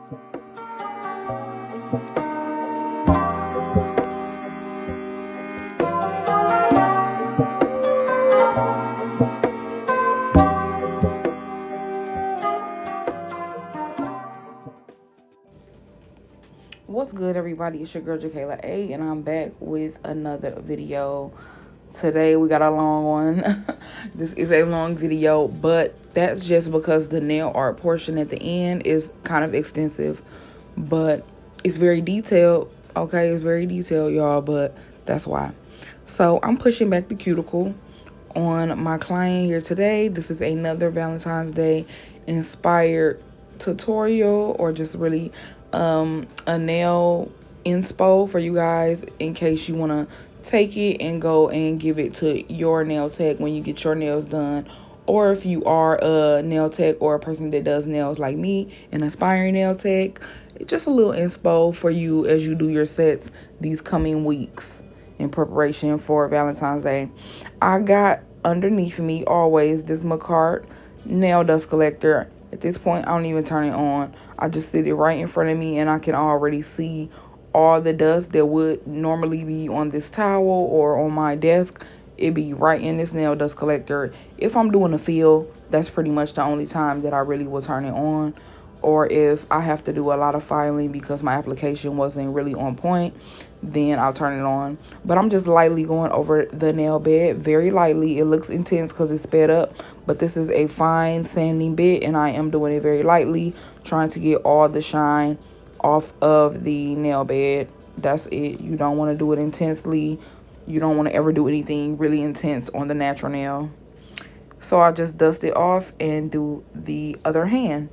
What's good, everybody? It's your girl Jakayla A, and I'm back with another video. Today we got a long one. This is a long video, but that's just because the nail art portion at the end is kind of extensive, but it's very detailed. Okay, it's very detailed, y'all, but that's why. So I'm pushing back the cuticle on my client here today. This is another Valentine's Day inspired tutorial, or just really a nail inspo for you guys, in case you want to take it and go and give it to your nail tech when you get your nails done, or if you are a nail tech or a person that does nails like me, an aspiring nail tech. Just a little inspo for you as you do your sets these coming weeks in preparation for Valentine's Day. I got underneath me always this Macart nail dust collector. At this point, I don't even turn it on. I just sit it right in front of me, and I can already see all the dust that would normally be on this towel or on my desk. It'd be right in this nail dust collector. If I'm doing a fill, that's pretty much the only time that I really will turn it on. Or if I have to do a lot of filing because my application wasn't really on point, then I'll turn it on. But I'm just lightly going over the nail bed, very lightly. It looks intense because it's sped up, but this is a fine sanding bit, and I am doing it very lightly, trying to get all the shine off of the nail bed. That's it. You don't want to do it intensely. You don't want to ever do anything really intense on the natural nail. So I just dust it off and do the other hand.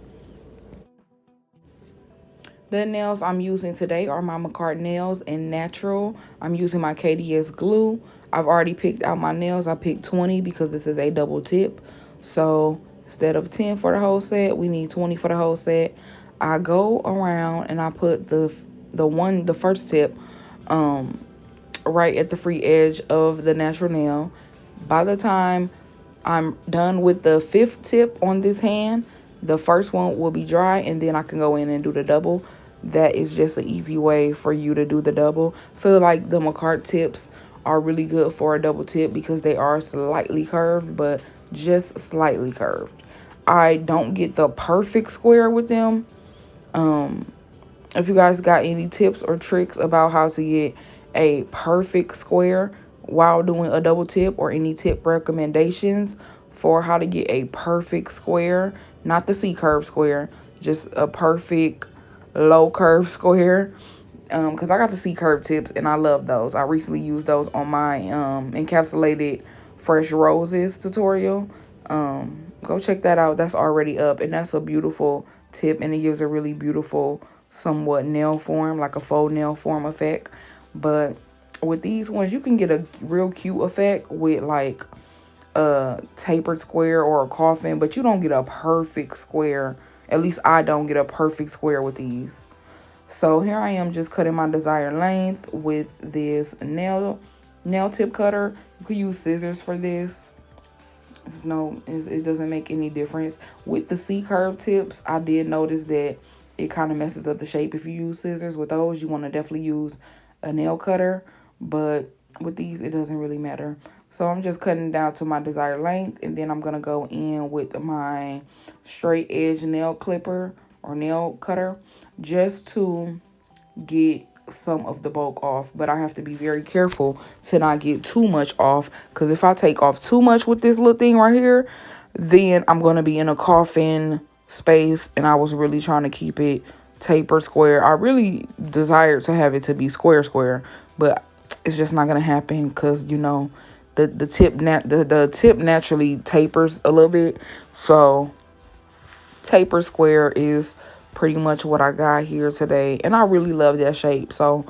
The nails I'm using today are my Macart nails in natural. I'm using my KDS glue. I've already picked out my nails. I picked 20 because this is a double tip. So instead of 10 for the whole set, we need 20 for the whole set. I go around and I put the first tip right at the free edge of the natural nail. By the time I'm done with the 5th tip on this hand, the first one will be dry, and then I can go in and do the double. That is just an easy way for you to do the double. Feel like the Macart tips are really good for a double tip because they are slightly curved, but just slightly curved. I don't get the perfect square with them. If you guys got any tips or tricks about how to get a perfect square while doing a double tip, or any tip recommendations for how to get a perfect square, not the C-curve square, just a perfect low curve square, because I got the C-curve tips and I love those. I recently used those on my encapsulated fresh roses tutorial. Go check that out. That's already up, and that's a beautiful tip, and it gives a really beautiful somewhat nail form, like a faux nail form effect. But with these ones, you can get a real cute effect with like a tapered square or a coffin, but you don't get a perfect square. At least I don't get a perfect square with these. So here I am just cutting my desired length with this nail tip cutter. You could use scissors for this. It doesn't make any difference. With the C-curve tips, I did notice that it kind of messes up the shape. If you use scissors with those, you want to definitely use a nail cutter. But with these, it doesn't really matter. So I'm just cutting down to my desired length, and then I'm going to go in with my straight edge nail clipper or nail cutter just to get some of the bulk off. But I have to be very careful to not get too much off, because if I take off too much with this little thing right here, then I'm going to be in a coffin space, and I was really trying to keep it tapered square. I really desired to have it to be square, but it's just not going to happen because, you know, the tip naturally tapers a little bit. So taper square is pretty much what I got here today, and I really love that shape. So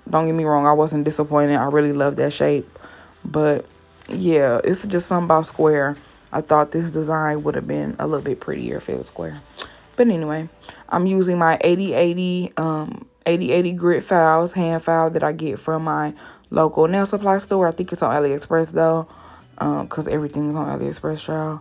don't get me wrong, I wasn't disappointed. I really love that shape. But yeah, it's just something about square. I thought this design would have been a little bit prettier if it was square. But anyway, I'm using my 8080 grit files, hand file that I get from my local nail supply store. I think it's on AliExpress though, because everything's on AliExpress, child.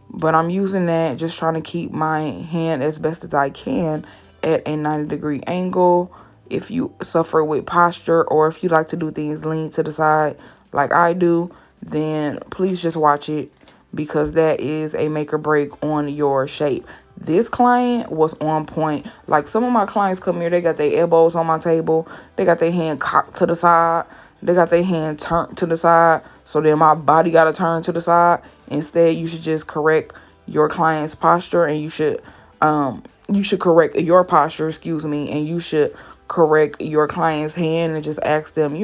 But I'm using that, just trying to keep my hand as best as I can at a 90-degree angle. If you suffer with posture, or if you like to do things lean to the side like I do, then please just watch it, because that is a make or break on your shape. This client was on point. Like, some of my clients come here, they got their elbows on my table, they got their hand cocked to the side, they got their hand turned to the side, so then my body got to turn to the side. Instead, you should just correct your client's posture, and you should correct your posture, excuse me, and you should correct your client's hand and just ask them,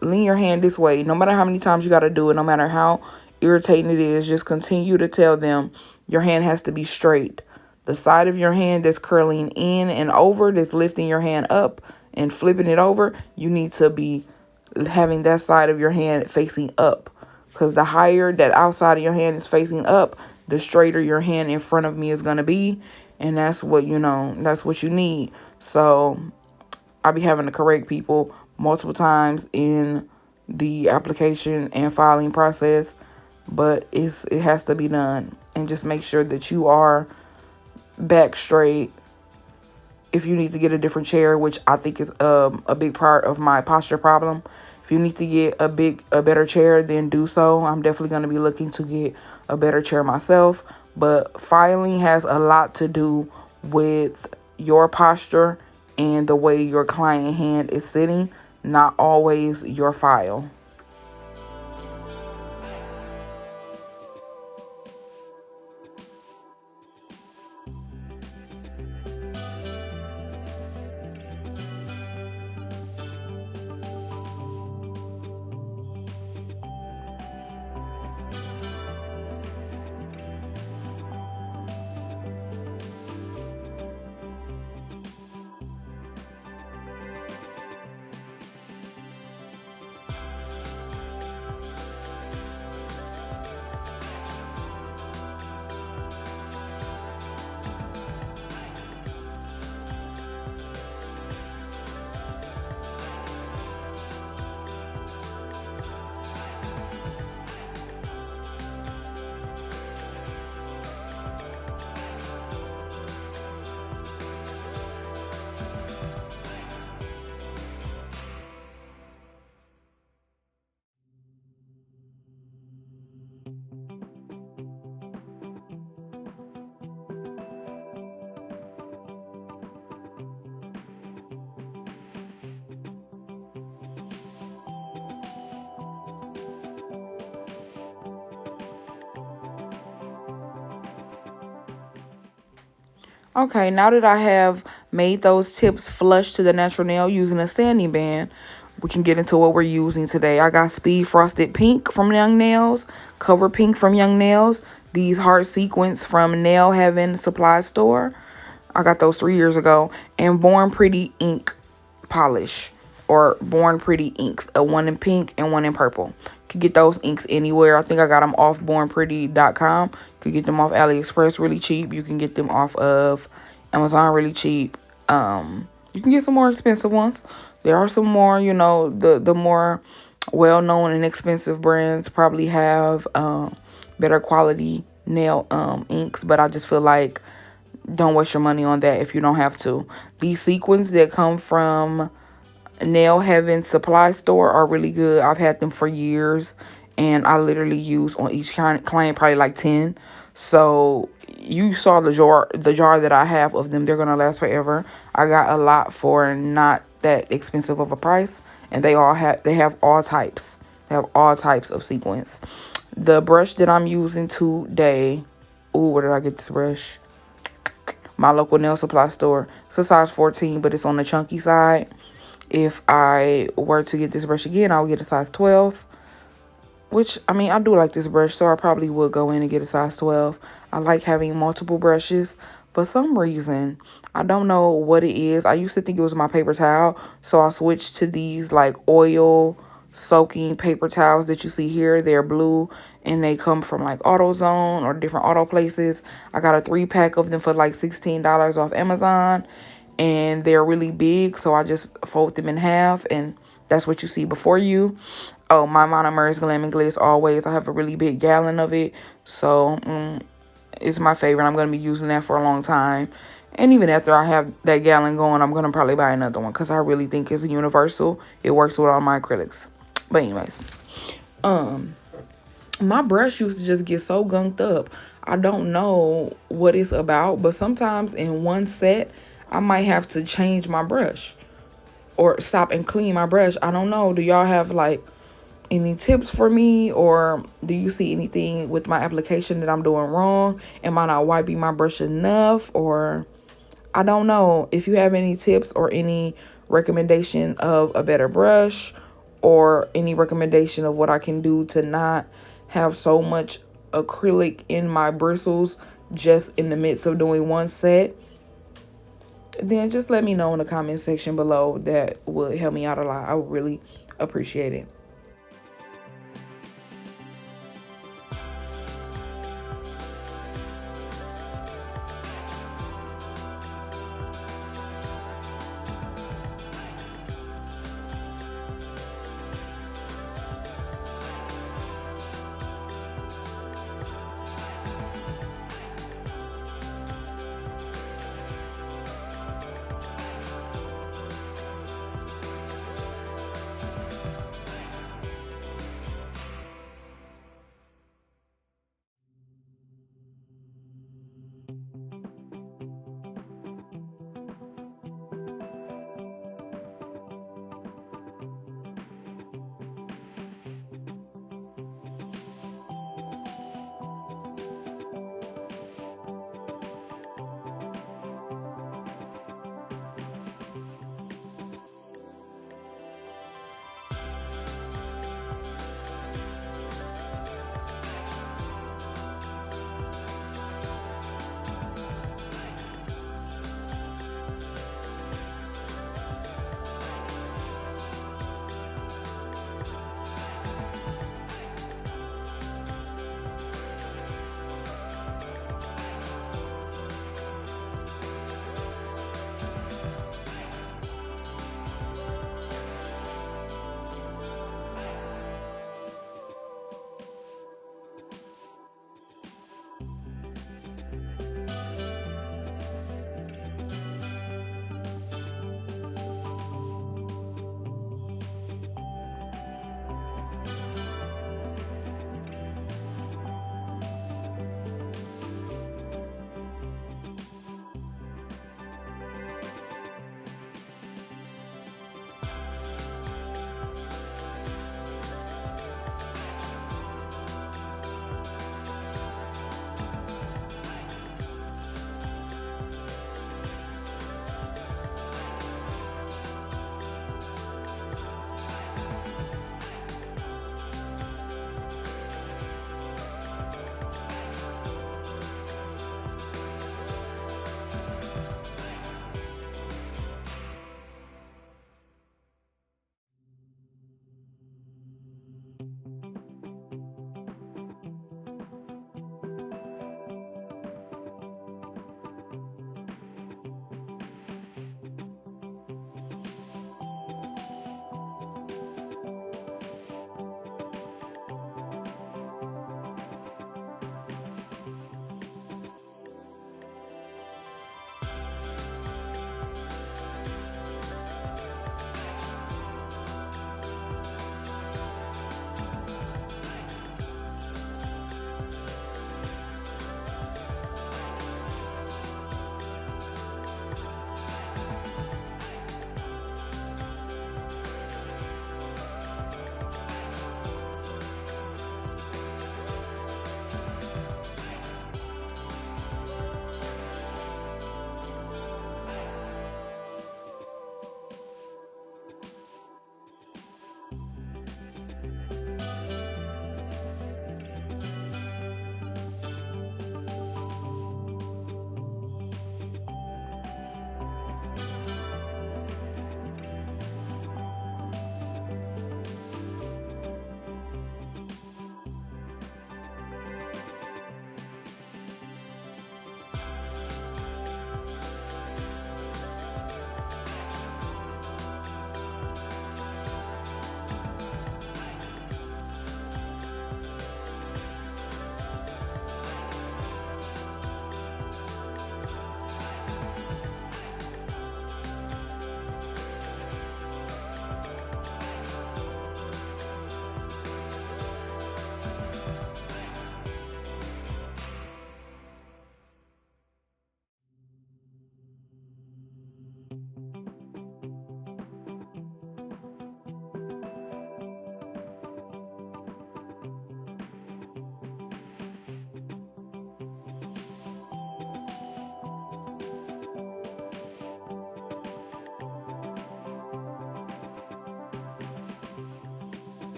lean your hand this way. No matter how many times you got to do it, no matter how irritating it is, just continue to tell them your hand has to be straight. The side of your hand that's curling in and over, that's lifting your hand up and flipping it over, you need to be having that side of your hand facing up. Because the higher that outside of your hand is facing up, the straighter your hand in front of me is going to be. And that's what, that's what you need. So I'll be having to correct people multiple times in the application and filing process, but it has to be done. And just make sure that you are back straight. If you need to get a different chair, which I think is a big part of my posture problem, if you need to get a better chair, then do so. I'm definitely going to be looking to get a better chair myself. But filing has a lot to do with your posture and the way your client hand is sitting, not always your file. Okay, now that I have made those tips flush to the natural nail using a sanding band, we can get into what we're using today. I got Speed Frosted Pink from Young Nails, Cover Pink from Young Nails, these Heart Sequence from Nail Heaven Supply Store. I got those 3 years ago. And Born Pretty Ink Polish, or Born Pretty inks, a one in pink and one in purple. You can get those inks anywhere. I think I got them off bornpretty.com. You can get them off AliExpress really cheap. You can get them off of Amazon really cheap. You can get some more expensive ones. There are some more, the more well-known and expensive brands probably have better quality nail inks, but I just feel like don't waste your money on that if you don't have to. These sequins that come from Nail Heaven Supply Store are really good. I've had them for years, and I literally use on each client probably like 10. So you saw the jar that I have of them. They're gonna last forever. I got a lot for not that expensive of a price, and they have all types. They have all types of sequins. The brush that I'm using today, where did I get this brush? My local nail supply store. It's a size 14, but it's on the chunky side. If I were to get this brush again, I would get a size 12. Which, I do like this brush, so I probably would go in and get a size 12. I like having multiple brushes. For some reason, I don't know what it is. I used to think it was my paper towel, so I switched to these like oil soaking paper towels that you see here. They're blue, and they come from like AutoZone or different auto places. I got a 3-pack of them for like $16 off Amazon, and they're really big, so I just fold them in half, and that's what you see before you. Oh, my monomers Glam and Gliss always. I have a really big gallon of it, so it's my favorite. I'm going to be using that for a long time. And even after I have that gallon going, I'm going to probably buy another one because I really think it's a universal. It works with all my acrylics. But anyways, my brush used to just get so gunked up. I don't know what it's about, but sometimes in one set, I might have to change my brush or stop and clean my brush. I don't know. Do y'all have like any tips for me, or do you see anything with my application that I'm doing wrong? Am I not wiping my brush enough? Or I don't know. If you have any tips or any recommendation of a better brush, or any recommendation of what I can do to not have so much acrylic in my bristles just in the midst of doing one set, then just let me know in the comment section below. That would help me out a lot. I would really appreciate it.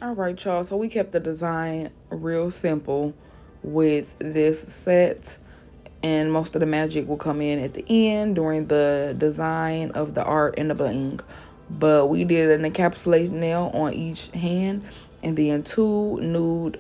All right, y'all. So we kept the design real simple with this set, and most of the magic will come in at the end during the design of the art and the bling. But we did an encapsulated nail on each hand, and then two nude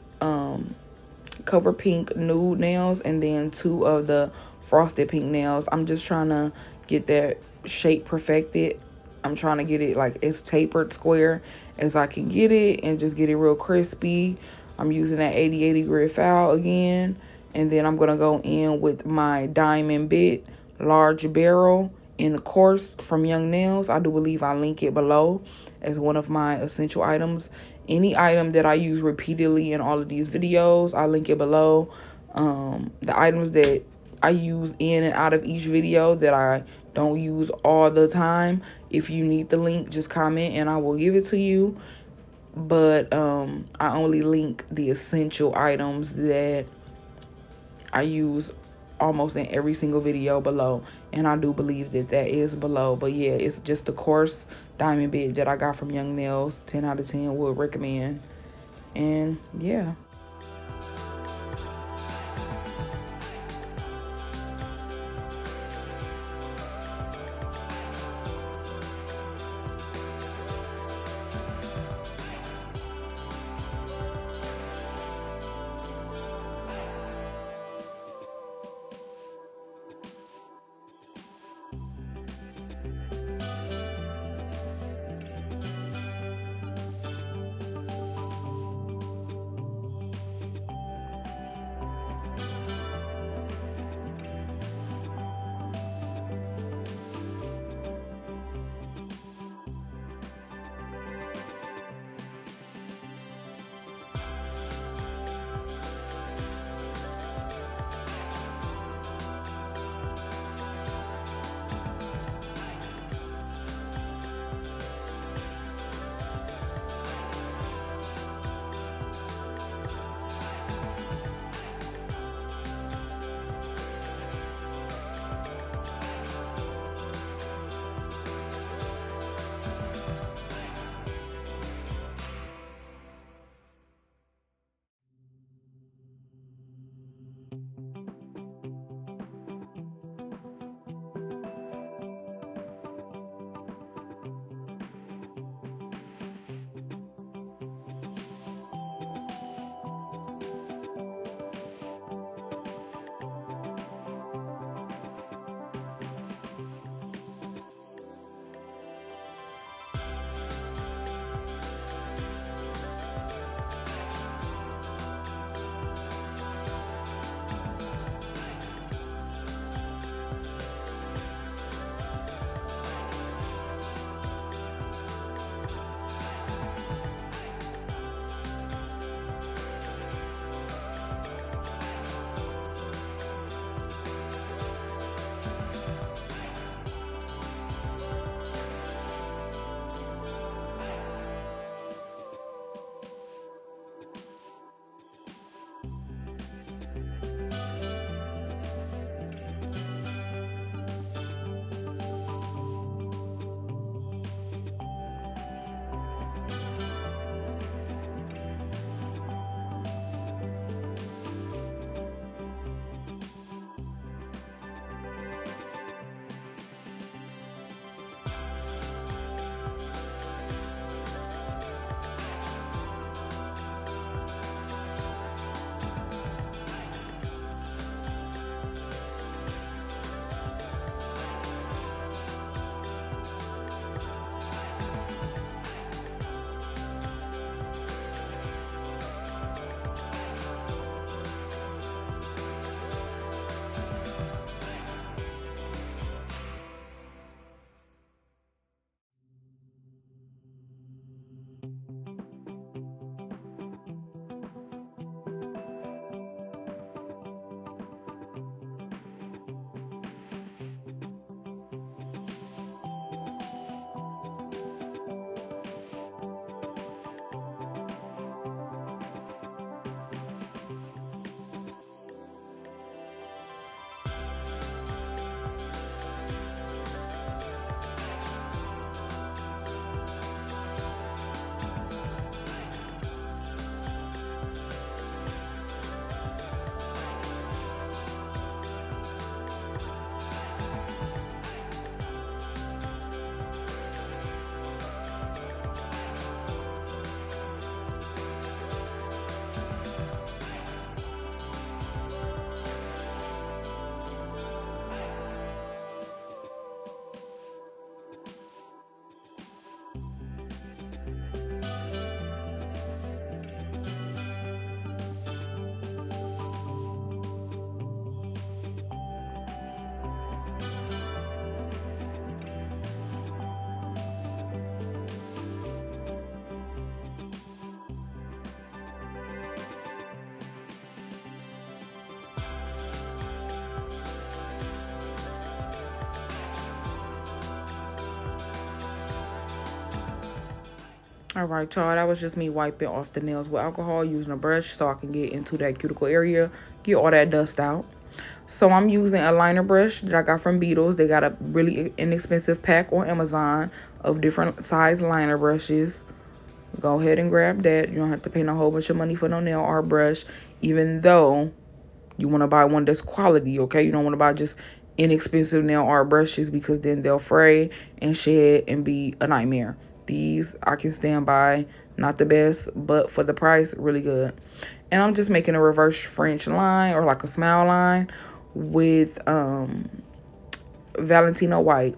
cover pink nude nails, and then two of the frosted pink nails. I'm just trying to get that shape perfected. I'm trying to get it like as tapered square as I can get it and just get it real crispy. I'm using that 80/80 grit file again, and then I'm gonna go in with my diamond bit large barrel in the course from Young Nails. I do believe I link it below as one of my essential items. Any item that I use repeatedly in all of these videos, I link it below. The items that I use in and out of each video that I don't use all the time, if you need the link, just comment and I will give it to you. But I only link the essential items that I use almost in every single video below, and I do believe that that is below. But yeah, it's just the coarse diamond bit that I got from Young Nails. 10 out of 10 would recommend. And yeah. All right, y'all, that was just me wiping off the nails with alcohol using a brush so I can get into that cuticle area, get all that dust out. So I'm using a liner brush that I got from Beetles. They got a really inexpensive pack on Amazon of different size liner brushes. Go ahead and grab that. You don't have to pay no whole bunch of money for no nail art brush, even though you want to buy one that's quality, okay? You don't want to buy just inexpensive nail art brushes because then they'll fray and shed and be a nightmare. These I can stand by. Not the best, but for the price, really good. And I'm just making a reverse French line or like a smile line with Valentino white.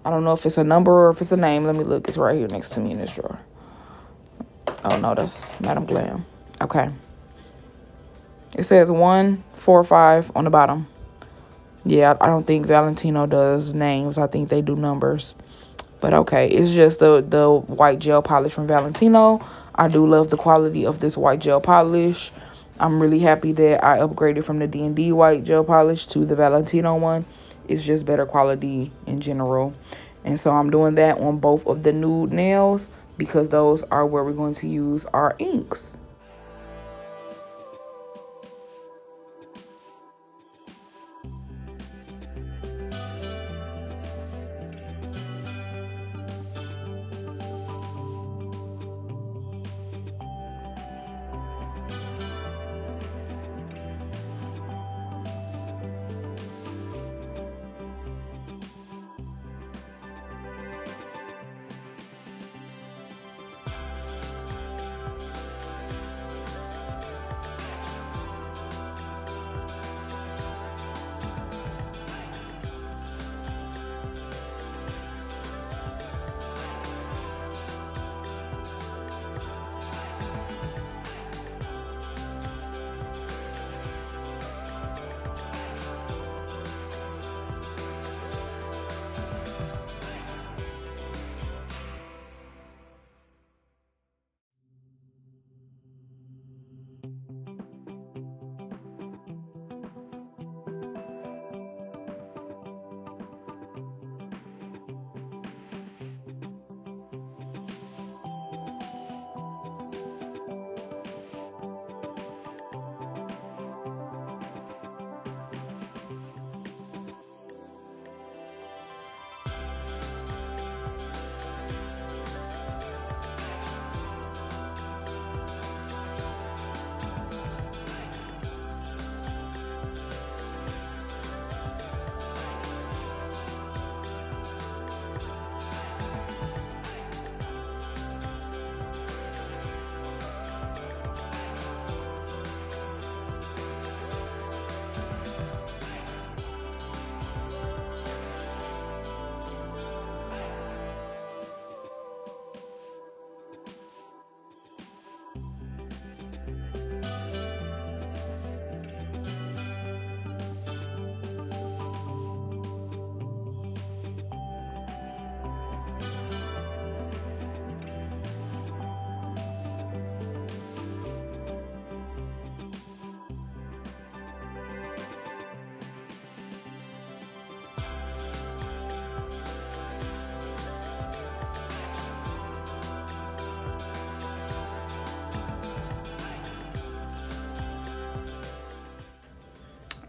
I don't know if it's a number or if it's a name. Let me look. It's right here next to me in this drawer. Oh, no, that's Madame Glam. Okay. It says 145 on the bottom. Yeah, I don't think Valentino does names. I think they do numbers. But okay, it's just the white gel polish from Valentino. I do love the quality of this white gel polish. I'm really happy that I upgraded from the D&D white gel polish to the Valentino one. It's just better quality in general. And so I'm doing that on both of the nude nails because those are where we're going to use our inks.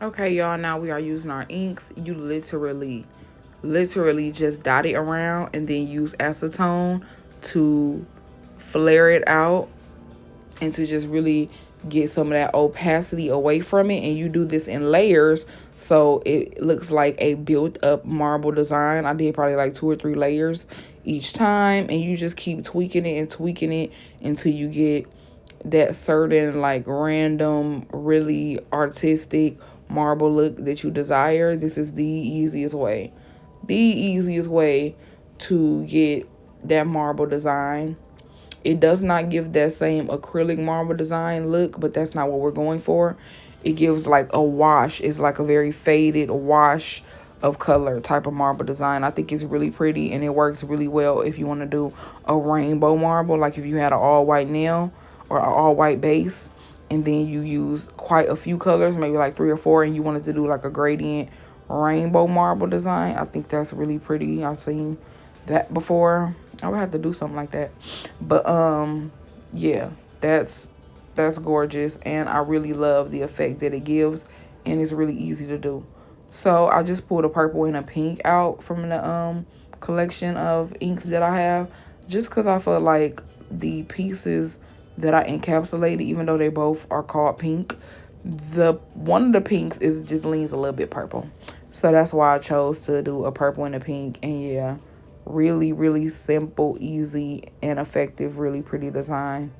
Okay, y'all, now we are using our inks. You literally just dot it around and then use acetone to flare it out and to just really get some of that opacity away from it. And you do this in layers so it looks like a built up marble design. I did probably like 2 or 3 layers each time, and you just keep tweaking it and tweaking it until you get that certain like random really artistic marble look that you desire. This is the easiest way to get that marble design. It does not give that same acrylic marble design look, but that's not what we're going for. It gives like a wash. It's like a very faded wash of color type of marble design. I think it's really pretty, and it works really well if you want to do a rainbow marble, like if you had an all white nail or an all white base, and then you use quite a few colors, maybe like 3 or 4, and you wanted to do like a gradient rainbow marble design. I think that's really pretty. I've seen that before. I would have to do something like that. But yeah, that's gorgeous, and I really love the effect that it gives, and it's really easy to do. So I just pulled a purple and a pink out from the collection of inks that I have, just because I felt like the pieces that I encapsulated, even though they both are called pink, the one of the pinks is just leans a little bit purple. So that's why I chose to do a purple and a pink. And yeah, really, really simple, easy, and effective, really pretty design.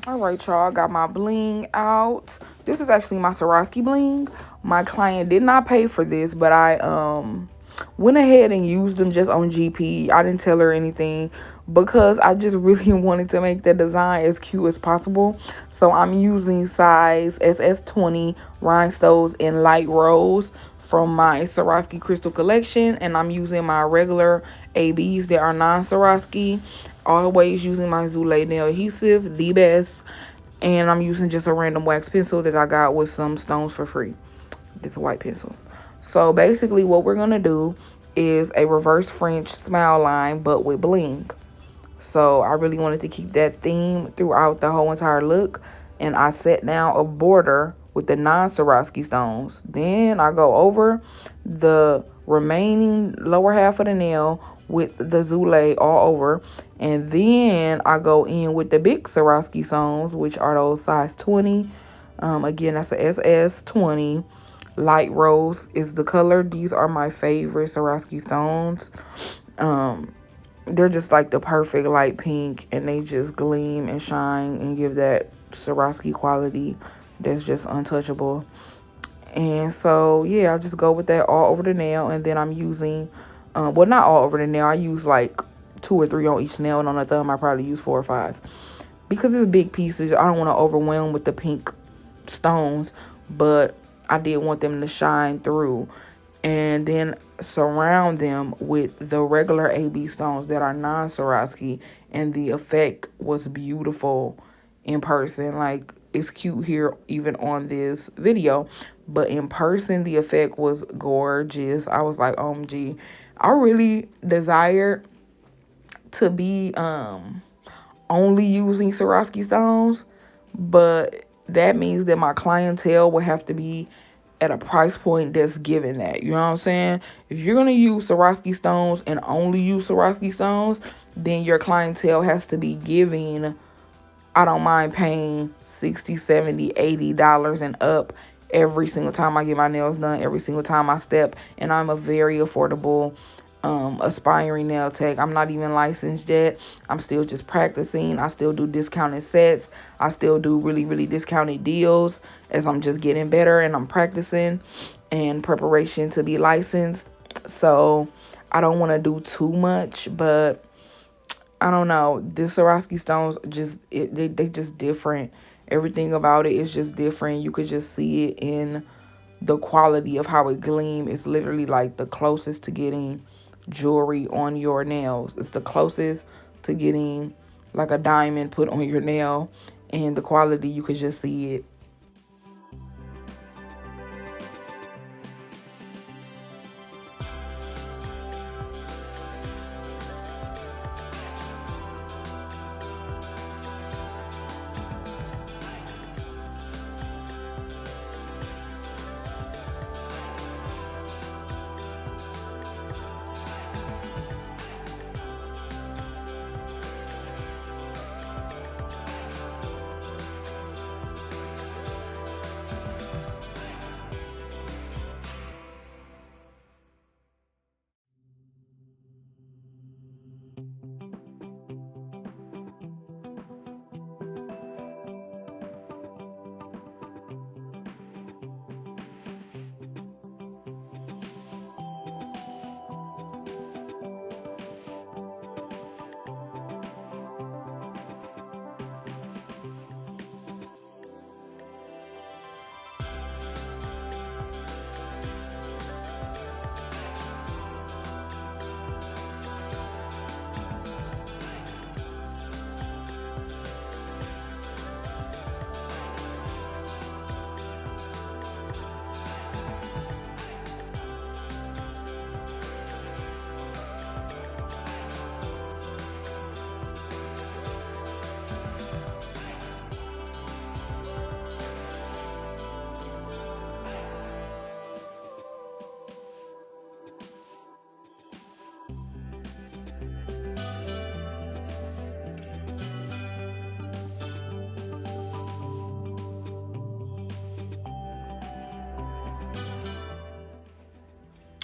All right, y'all. I got my bling out. This is actually my Swarovski bling. My client did not pay for this, but I went ahead and used them just on GP. I didn't tell her anything because I just really wanted to make the design as cute as possible. So I'm using size SS20 rhinestones in light rose from my Swarovski crystal collection, and I'm using my regular ABs that are non-Swarovski. Always using my Zulay nail adhesive, the best. And I'm using just a random wax pencil that I got with some stones for free. It's a white pencil. So basically what we're going to do is a reverse French smile line, but with bling. So I really wanted to keep that theme throughout the whole entire look. And I set down a border with the non-Swarovski stones. Then I go over the remaining lower half of the nail with the Zulay all over. And then I go in with the big Swarovski stones, which are those size 20. Again, that's the SS20. Light rose is the color. These are my favorite Swarovski stones. They're just like the perfect light pink, and they just gleam and shine and give that Swarovski quality that's just untouchable. And so yeah, I'll just go with that all over the nail, and then I'm using well, not all over the nail. I use like 2 or 3 on each nail, and on the thumb I probably use 4 or 5 because it's big pieces. I don't want to overwhelm with the pink stones, but I did want them to shine through. And then surround them with the regular AB stones that are non-Swarovski, and the effect was beautiful in person. Like, it's cute here even on this video, but in person the effect was gorgeous. I was like, OMG, I really desired to be only using Swarovski stones, but that means that my clientele will have to be at a price point that's given that. You know what I'm saying? If you're going to use Swarovski stones and only use Swarovski stones, then your clientele has to be giving, I don't mind paying $60, $70, $80 and up every single time I get my nails done, every single time I step. And I'm a very affordable aspiring nail tech. I'm not even licensed yet. I'm still just practicing. I still do discounted sets. I still do really, really discounted deals as I'm just getting better and I'm practicing in preparation to be licensed. So I don't want to do too much, but I don't know. The Swarovski stones just they just different. Everything about it is just different. You could just see it in the quality of how it gleam. It's literally like the closest to getting jewelry on your nails. It's the closest to getting like a diamond put on your nail, and the quality, you could just see it.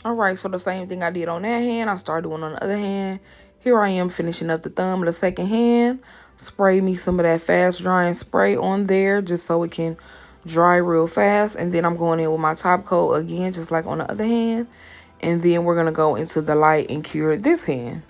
All right, so the same thing I did on that hand, I started doing on the other hand. Here I am finishing up the thumb of the second hand. Spray me some of that fast drying spray on there just so it can dry real fast. And then I'm going in with my top coat again, just like on the other hand. And then we're going to go into the light and cure this hand.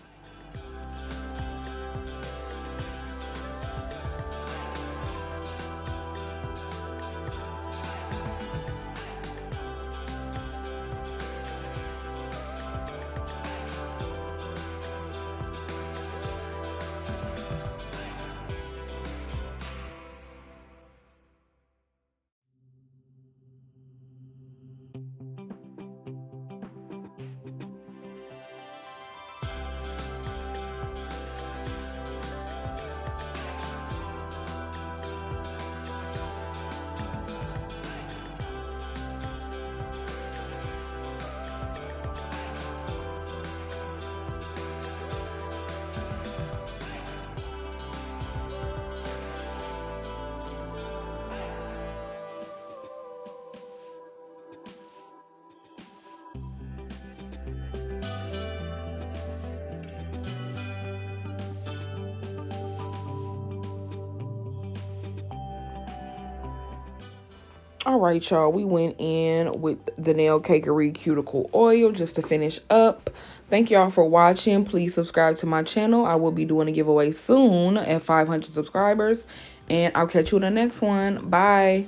All right, y'all, we went in with the Nail Cakery Cuticle Oil just to finish up. Thank y'all for watching. Please subscribe to my channel. I will be doing a giveaway soon at 500 subscribers. And I'll catch you in the next one. Bye.